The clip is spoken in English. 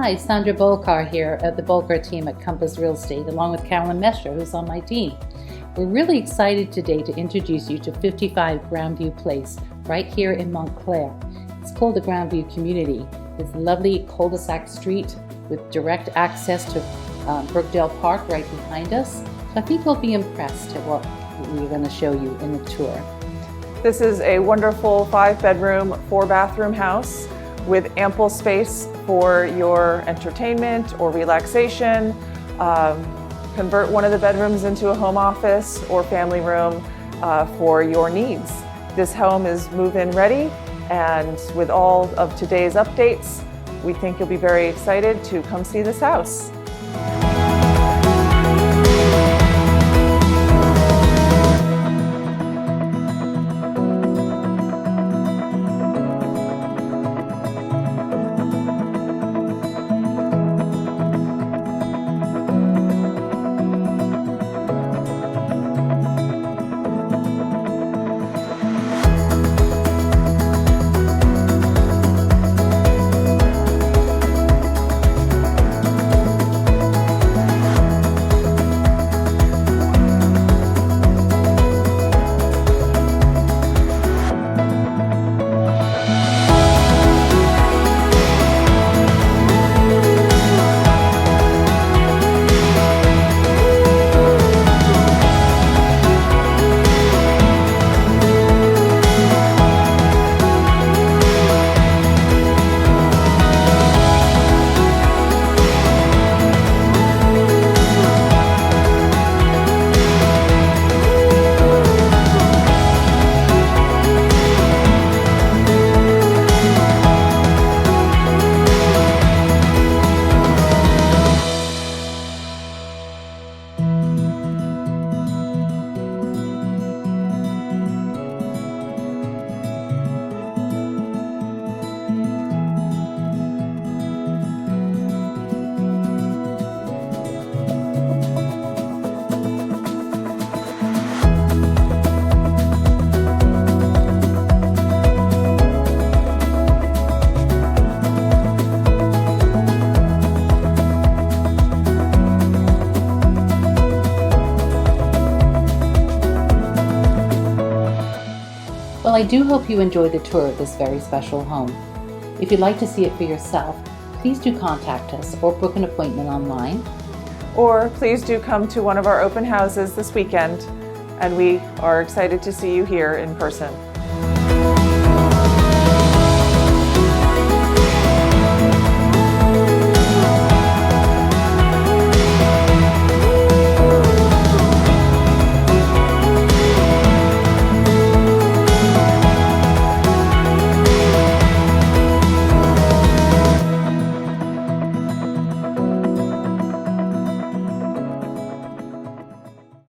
Hi, Sandra Bolcar here at the Bolcar team at Compass Real Estate, along with Carolyn Mesher, who's on my team. We're really excited today to introduce you to 55 Grandview Place, right here in Montclair. It's called the Grandview Community. It's a lovely cul-de-sac street with direct access to Brookdale Park right behind us. So I think you'll be impressed at what we're going to show you in the tour. This is a wonderful 5-bedroom, 4-bathroom house with ample space for your entertainment or relaxation. Convert one of the bedrooms into a home office or family room for your needs. This home is move-in ready, and with all of today's updates, we think you'll be very excited to come see this house. Well, I do hope you enjoy the tour of this very special home. If you'd like to see it for yourself, please do contact us or book an appointment online. Or please do come to one of our open houses this weekend, and we are excited to see you here in person.